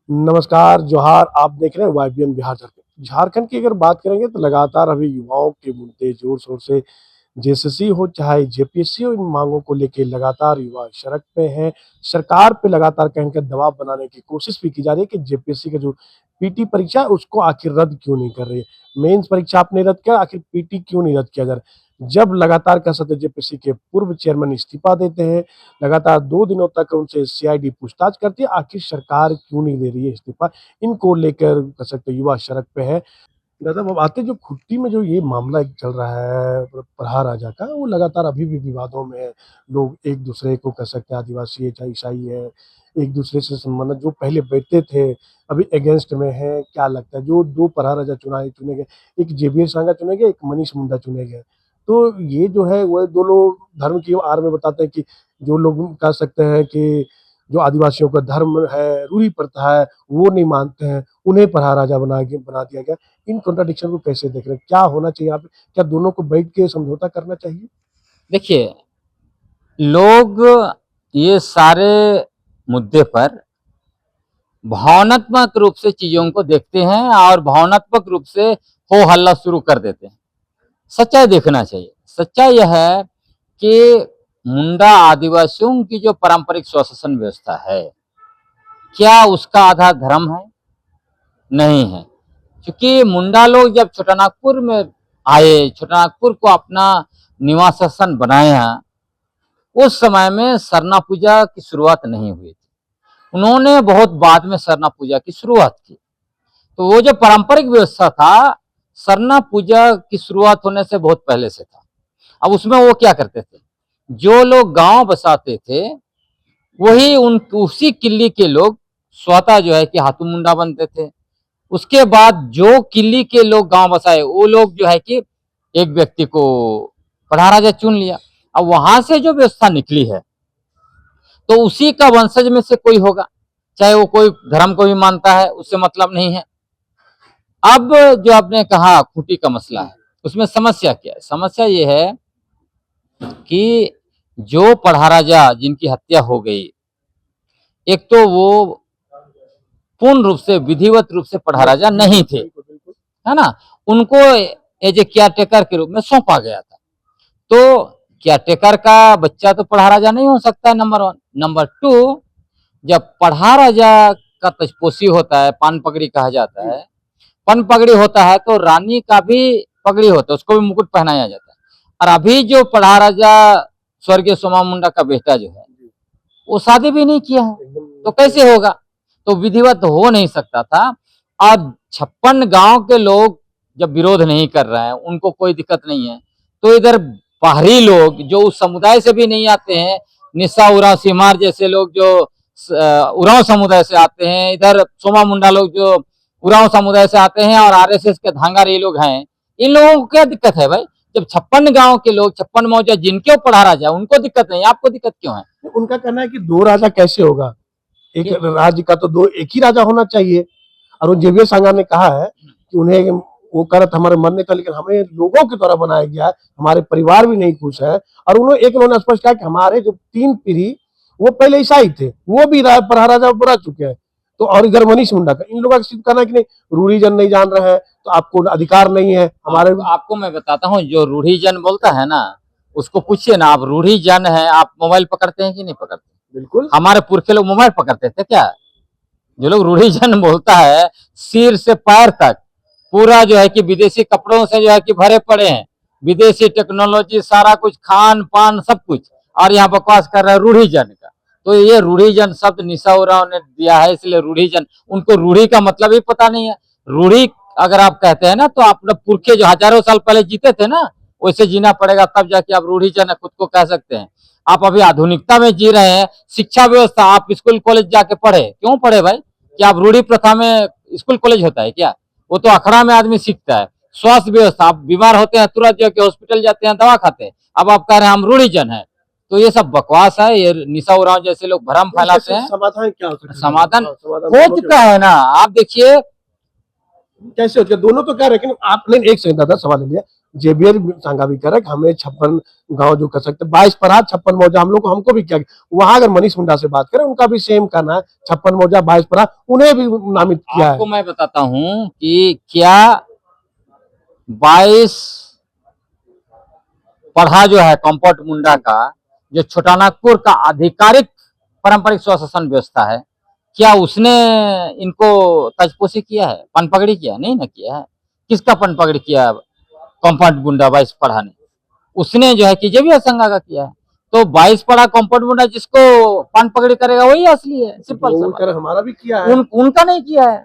नमस्कार, जोहार। आप देख रहे हैं वाईबीएन बिहार झारखंड। झारखंड की अगर बात करेंगे तो लगातार अभी युवाओं के मुद्दे जोर-शोर से जेएसएससी हो चाहे जेपीएससी हो, इन मांगों को लेके लगातार युवा सड़क पे हैं। सरकार पे लगातार कहीं न कहीं दबाव बनाने की कोशिश भी की जा रही है कि जेपीएससी का जो पीटी परीक्षा है उसको आखिर रद्द क्यों नहीं कर रही है। मेंस परीक्षा आपने रद्द किया, आखिर पीटी क्यों नहीं रद्द किया जा रहा है। जब लगातार कह सकते हैं जेपीएससी के पूर्व चेयरमैन इस्तीफा देते हैं, लगातार 2 दिनों तक उनसे सीआईडी पूछताछ करती है, आखिर सरकार क्यों नहीं दे रही है इस्तीफा? इनको लेकर कह सकते हैं युवा सड़क पे है। दादा अब आते जो खुट्टी में जो ये मामला एक चल रहा है प्रहार राजा का, वो लगातार अभी भी विवादों में है। लोग एक-दूसरे को कह सकते हैं आदिवासी है चाहे ईसाई है, एक-दूसरे से संबंधित जो पहले बैठते थे, अभी अगेंस्ट में हैं। क्या लगता है जो 2 प्रहार राजा चुने गए, एक जेबीएस सांगा चुने गए, एक मनीष मुंडा चुने गए। तो ये जो है वो दोनों धर्म की आड़ में बताते हैं कि जो लोग कह सकते हैं कि जो आदिवासियों का धर्म है, रूढ़ी प्रथा है, वो नहीं मानते हैं, उन्हें प्रहार राजा बना दिया गया। इन कॉन्ट्रडिक्शन को कैसे देख रहे हैं? क्या होना चाहिए यहाँ पे? क्या दोनों को बैठ के समझौता करना चाहिए? देखिए, लोग ये सारे मुद्दे पर भावनात्मक रूप से चीजों को देखते हैं और भावनात्मक रूप से हो हल्ला शुरू कर देते हैं। सच्चाई देखना चाहिए। सच्चाई यह है कि मुंडा आदिवासियों की जो पारंपरिक स्वशासन व्यवस्था है, क्या उसका आधार धर्म है? नहीं है। क्योंकि मुंडा लोग जब छोटानागपुर में आए, छोटानागपुर को अपना निवास स्थान बनाया, उस समय में सरना पूजा की शुरुआत नहीं हुई थी। उन्होंने बहुत बाद में सरना पूजा की शुरुआत की। तो वो जो पारंपरिक व्यवस्था था, सरना पूजा की शुरुआत होने से बहुत पहले से था। अब उसमें वो क्या करते थे, जो लोग गांव बसाते थे, वही उसी किले के लोग स्वतः जो है कि हाथू मुंडा बनते थे। उसके बाद जो किले के लोग गांव बसाए, वो लोग जो है कि एक व्यक्ति को पढ़ा राजा चुन लिया। अब वहां से जो व्यवस्था निकली है, तो उसी का वंशज में से कोई होगा, चाहे वो कोई धर्म को भी मानता है, उससे मतलब नहीं है। अब जो आपने कहा खूंटी का मसला है, उसमें समस्या क्या है? समस्या ये है कि जो पढ़ा राजा जिनकी हत्या हो गई, एक तो वो पूर्ण रूप से विधिवत रूप से पढ़ा राजा नहीं थे, है ना। उनको एज ए केयर टेकर के रूप में सौंपा गया था। तो केयर टेकर का बच्चा तो पढ़ा राजा नहीं हो सकता है, नंबर 1। नंबर 2, जब पढ़ा राजा का तजपोसी होता है, पान पगड़ी कहा जाता है, पन पगड़ी होता है, तो रानी का भी पगड़ी होता है, उसको भी मुकुट पहनाया जाता है। और अभी जो पढ़ा राजा स्वर्गीय सोमा मुंडा का बेटा जो है, वो शादी भी नहीं किया है, तो कैसे होगा? तो विधिवत हो नहीं सकता था। आज 56 गांव के लोग जब विरोध नहीं कर रहे हैं, उनको कोई दिक्कत नहीं है, तो इधर बाहरी लोग जो उस समुदाय से भी नहीं आते हैं, निस्सा उरांव सीमार जैसे लोग जो उरांव समुदाय से आते हैं, इधर सोमा मुंडा लोग जो उरांव समुदाय से आते हैं, और आरएसएस के धांगार ये लोग हैं, इन लोगों को क्या दिक्कत है भाई? जब 56 गांव के लोग, 56 मौजा जिनके पढ़ा राजा, उनको दिक्कत नहीं, आपको दिक्कत क्यों है? उनका कहना है कि 2 राजा कैसे होगा? एक राज्य का तो 2 एक ही राजा होना चाहिए। और जेबीएस सांगा ने कहा है कि उन्हें वो करत हमारे मरने का, लेकिन हमें लोगों के द्वारा बनाया गया है, हमारे परिवार भी नहीं खुश है। और उन्होंने स्पष्ट कहा कि हमारे जो 3 पीढ़ी वो पहले ईसाई थे, वो भी प्रहार राजा बना चुके हैं। तो और इधर मनीष मुंडा का, इन लोगों का सिर्फ कहना है कि नहीं, रूढ़ीजन नहीं जान रहे हैं, तो आपको अधिकार नहीं है हमारे। आपको मैं बताता हूँ, जो रूढ़ीजन बोलता है ना, उसको पूछिए ना, आप रूढ़ीजन है, आप मोबाइल पकड़ते हैं कि नहीं पकड़ते? बिल्कुल। हमारे पुरखे लोग मोबाइल पकड़ते थे क्या? जो लोग रूढ़ीजन बोलता है, सिर से पैर तक पूरा जो है कि विदेशी कपड़ों से जो है कि भरे पड़े हैं, विदेशी टेक्नोलॉजी, सारा कुछ, खान पान सब कुछ, और यहाँ बकवास कर रहा है रूढ़ीजन का। तो ये रूढ़ीजन शब्द निशा उरांव ने दिया है, इसलिए रूढ़ीजन, उनको रूढ़ी का मतलब ही पता नहीं है। रूढ़ी अगर आप कहते हैं ना, तो अपने पुरखे जो हजारों साल पहले जीते थे ना, वैसे जीना पड़ेगा, तब जाके आप रूढ़ीजन खुद को कह सकते हैं। आप अभी आधुनिकता में जी रहे हैं। शिक्षा व्यवस्था, आप स्कूल कॉलेज जाके पढ़े, क्यों पढ़े भाई? क्या आप रूढ़ी प्रथा में स्कूल कॉलेज होता है क्या? वो तो अखड़ा में आदमी सीखता है। स्वास्थ्य व्यवस्था, आप बीमार होते हैं तुरंत जाके हॉस्पिटल जाते हैं, दवा खाते हैं। अब आप कह रहे हैं हम रूढ़ीजन है, तो ये सब बकवास है। ये निशा उरांव जैसे लोग भ्रम फैलाते हैं। समाधान क्या हो सकता है? समाधान समाधान हो चुका है ना, आप देखिए। कैसे हो गया? दोनों तो कह रहे हैं, लेकिन आपने एक सेकंड दादा सवाल ले लिया। जेवियर सांगा भी कह रहा है कि हमें 56 गांव जो कर सकते 22 परात 56 मौजा हम लोग को हमको भी क्या वहां अगर मनीष मुंडा से बात करें उनका भी सेम कहना है 56 मौजा 22 परात उन्हें भी नामित किया आपको है। मैं बताता हूं कि क्या 22 पढ़ा जो है कंपोट मुंडा का जो छोटानागपुर का आधिकारिक पारंपरिक स्वशासन व्यवस्था है, क्या उसने इनको तजपोशी किया है, पन पगड़ी किया है? नहीं ना किया है। किसका पन पगड़ी किया है? कंपाउंड गुंडा 22 पढ़ा ने, उसने जो है कि जेवियर संघा का किया है। तो 22 पढ़ा कंपाउंड गुंडा जिसको पन पगड़ी करेगा वही असली है, सिंपल सा वो बात। कह रहे हमारा भी किया है। उनका नहीं किया है,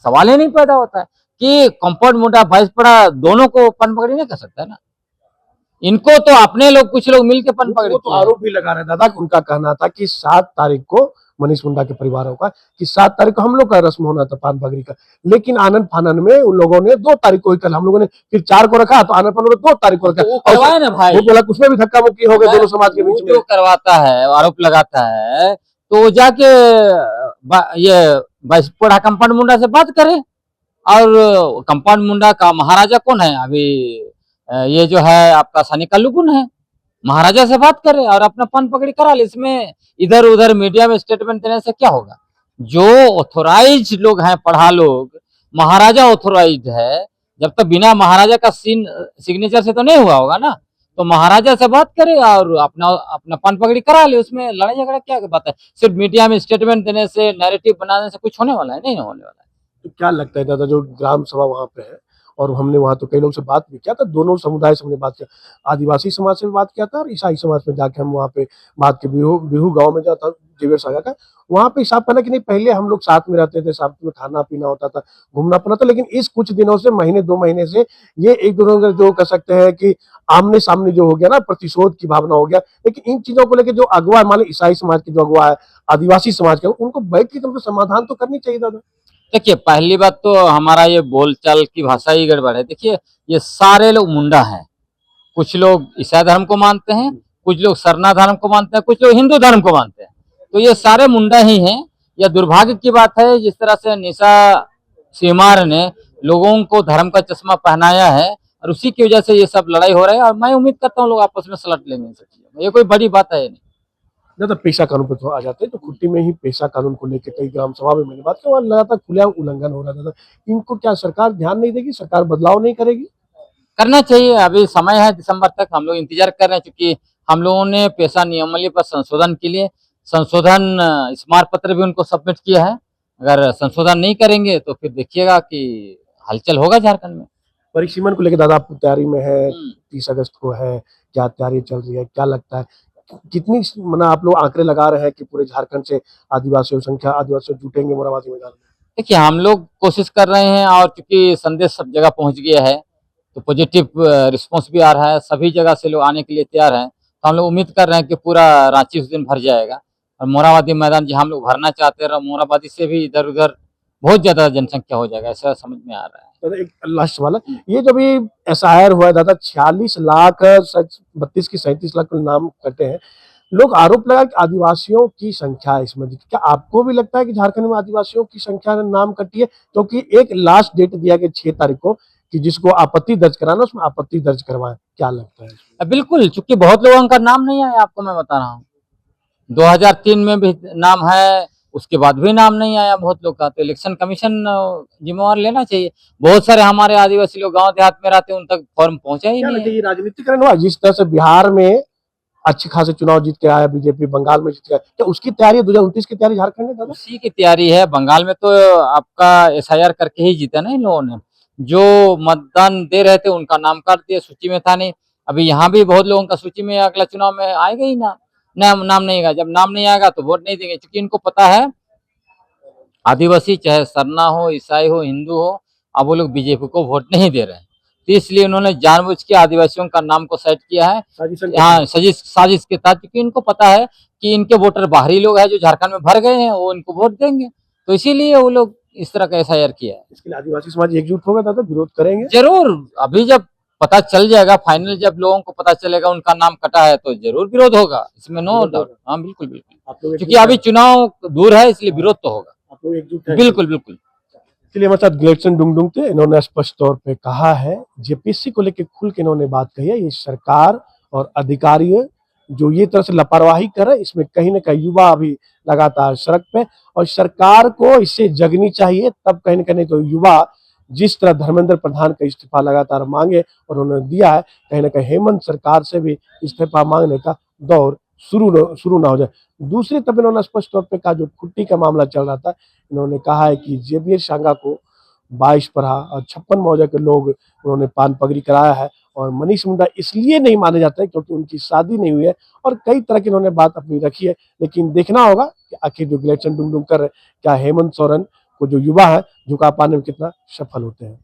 सवाल ही नहीं पैदा होता है कि कंपाउंड मुंडा 22 पढ़ा दोनों को पन पगड़ी नहीं कर सकता है ना। इनको तो अपने लोग कुछ लोग मिलकर पन पगड़ी वो तो किए हैं। आरोप भी लगा रहे दादा कि उनका कहना था कि 7 तारीख को मनीष मुंडा के परिवारों का कि 7 तारीख को हम लोग का रस्म होना था पान पगड़ी का, लेकिन आनंद फानन में उन लोगों ने 2 तारीख को ही कल हम लोगों ने फिर 4 को रखा तो आनंद फानन में 2 तारीख को रखा। तो वो करवाए ना भाई, वो बोला कि उसमें भी धक्का मुक्की हो गई दोनों समाज के वो बीच जो में। करवाता है आरोप लगाता है तो वो जाके ये 22 पढ़ा कंपाउंड मुंडा से बात करे। और कंपाउंड मुंडा का महाराजा कौन है अभी? ये जो है आपका सनी कल्लुकुन है। महाराजा से बात करे और अपना पन पकड़ी करा ले। इसमें इधर उधर मीडिया में स्टेटमेंट देने से क्या होगा? जो ऑथोराइज लोग हैं पढ़ा लोग, महाराजा ऑथोराइज है, जब तक बिना महाराजा का सिग्नेचर से तो नहीं हुआ होगा ना। तो महाराजा से बात करे और अपना अपना पन पकड़ी करा ले। उसमें लड़ाई झगड़ा क्या बात है? सिर्फ मीडिया में स्टेटमेंट देने से, नैरेटिव बनाने से कुछ होने वाला है? नहीं होने वाला है। तो क्या लगता है दादा जो ग्राम सभा वहां पे है और हमने वहां तो कई लोग से बात भी किया था, दोनों समुदाय से हमने बात किया, आदिवासी समाज से भी बात किया था और ईसाई समाज में जाके हम वहाँ पे बात की बिहू बिहू गांव में जाता जेवियर सागा का, वहाँ पे हिसाब कहना कि नहीं पहले हम लोग साथ में रहते थे, साथ में खाना पीना होता था, घूमना फिरना था, लेकिन इस कुछ दिनों से महीने 2 महीने से ये एक दोनों का जो कह सकते हैं कि आमने सामने जो हो गया ना प्रतिशोध की भावना हो गया। लेकिन इन चीजों को लेकर जो अगुवा मान ली ईसाई समाज के जो अगुवा है, आदिवासी समाज के, उनको बैठ के तुमको समाधान तो करनी चाहिए दादा। देखिए पहली बात तो हमारा ये बोलचाल की भाषा ही गड़बड़ है। देखिए ये सारे लोग मुंडा हैं। कुछ लोग ईसाई धर्म को मानते हैं, कुछ लोग सरना धर्म को मानते हैं, कुछ लोग हिंदू धर्म को मानते हैं। तो ये सारे मुंडा ही हैं। यह दुर्भाग्य की बात है जिस तरह से निशा सीमार ने लोगों को धर्म का चश्मा पहनाया है और उसी की वजह से ये सब लड़ाई हो रहा है। और मैं उम्मीद करता हूँ लोग आपस में सलट लेंगे इन सब चीजों में। ये कोई बड़ी बात है नहीं। ज्यादा पेशा कानून पे तो आ जाते हैं, तो खुट्टी में ही पेशा कानून को लेकर कई ग्राम सभा में मैंने बात की, वहाँ लगातार खुलेआम उल्लंघन हो रहा था। इनको क्या सरकार ध्यान नहीं देगी, सरकार बदलाव नहीं करेगी? करना चाहिए। अभी समय है दिसंबर तक, हम लोग इंतजार कर रहे हैं क्योंकि हम लोगों ने पेशा नियमावली पर संशोधन के लिए संशोधन स्मारक पत्र भी उनको सबमिट किया है। अगर संशोधन नहीं करेंगे तो फिर देखिएगा कि हलचल होगा झारखंड में। परिसीमन को लेकर दादा आप तैयारी में है, 30 अगस्त को है, क्या तैयारी चल रही है, क्या लगता है कितनी मना आप लोग आंकड़े लगा रहे हैं कि पूरे झारखंड से आदिवासियों संख्या आदिवासी जुटेंगे मोराबादी मैदान में? देखिए हम लोग कोशिश कर रहे हैं और क्योंकि संदेश सब जगह पहुंच गया है तो पॉजिटिव रिस्पांस भी आ रहा है। सभी जगह से लोग आने के लिए तैयार हैं। तो हम लोग उम्मीद कर रहे हैं कि पूरा रांची उस दिन भर जाएगा और मोराबादी मैदान जहाँ हम लोग भरना चाहते हैं मोराबादी से भी इधर उधर बहुत ज्यादा जनसंख्या हो जाएगा, ऐसा समझ में आ रहा है। दादा एक लास्ट वाला, ये जो भी एसआईआर हुआ है दादा 46 लाख 32 की 37 लाख नाम कटे हैं, लोग आरोप लगा कि आदिवासियों की संख्या है इसमें। क्या आपको भी लगता है कि झारखंड में आदिवासियों की संख्या नाम कटी है? क्योंकि एक लास्ट डेट दिया गया 6 तारीख को कि जिसको आपत्ति दर्ज कराना उसमें आपत्ति दर्ज करवाएं, क्या लगता है इसमें? बिल्कुल, चूंकि बहुत लोगों का नाम नहीं आया, आपको मैं बता रहा हूँ 2003 में भी नाम है, उसके बाद भी नाम नहीं आया बहुत लोग का। तो इलेक्शन कमीशन जिम्मेवार लेना चाहिए। बहुत सारे हमारे आदिवासी लोग गांव देहात में रहते हैं, उन तक फॉर्म पहुंचा ही क्या नहीं लगता है है। ये राजनीतिकरण हुआ? जिस तरह से बिहार में अच्छे खासे चुनाव जीत के आया बीजेपी, बंगाल में जीत गया, क्या उसकी तैयारी 2029 की तैयारी झारखंड में दादा? उसी की तैयारी है। बंगाल में तो आपका एसआईआर करके ही जीता ना इन लोगों ने। जो मतदान दे रहे थे उनका नाम काट दिया, सूची में था नहीं। अभी यहाँ भी बहुत लोगों का सूची में अगला चुनाव में आएगा ही ना, नाम नहीं आएगा। जब नाम नहीं आएगा तो वोट नहीं देंगे, क्योंकि इनको पता है आदिवासी चाहे सरना हो, ईसाई हो, हिंदू हो, अब वो लोग बीजेपी को वोट नहीं दे रहे हैं। तो इसलिए उन्होंने जानबूझ के आदिवासियों का नाम को सेट किया है। हाँ, साजिश के तहत, क्योंकि इनको पता है कि इनके वोटर बाहरी लोग हैं जो झारखंड में भर गए हैं, वो इनको वोट देंगे। तो इसीलिए वो लोग इस तरह का एसआईआर किया है। इसके लिए आदिवासी समाज एकजुट होगा दादा, विरोध करेंगे? जरूर, अभी जब पता चल जाएगा फाइनल, जब लोगों को पता चलेगा उनका नाम कटा है तो जरूर विरोध होगा, इसमें नो डाउट। हाँ बिल्कुल बिल्कुल, आप लोग क्योंकि अभी चुनाव दूर है इसलिए विरोध तो होगा। आप लोग एकजुट है? बिल्कुल बिल्कुल। चलिए हमारे साथ ग्लेडसन डुंगडुंग थे। इन्होंने स्पष्ट तौर पे कहा है, जेपीएससी को लेके खुल के इन्होंने बात कही है। ये सरकार और अधिकारी जो ये तरह से लापरवाही कर रहे हैं, इसमें कहीं न कहीं युवा अभी लगातार सड़क पे, और सरकार को इससे जगनी चाहिए, तब कहीं न कहीं तो युवा जिस तरह धर्मेंद्र प्रधान का इस्तीफा लगातार मांगे और उन्होंने दिया है, कहीं न कहीं हेमंत सरकार से भी इस्तीफा मांगने का दौर शुरू ना हो जाए। दूसरी तरफ इन्होंने स्पष्ट तौर पे कहा, जो खुट्टी का मामला चल रहा था, इन्होंने कहा है कि जेवियर सांगा को 22 पढ़ा और 56 मौजा के लोग उन्होंने पान पगड़ी कराया है, और मनीष मुंडा इसलिए नहीं माने जाते हैं क्योंकि उनकी शादी नहीं हुई है, और कई तरह की इन्होंने बात अपनी रखी है। लेकिन देखना होगा कि आखिर जो ग्लेडसन डुंगडुंग कर रहे हैं, क्या हेमंत सोरेन को जो युवा है झुका पाने में कितना सफल होते हैं।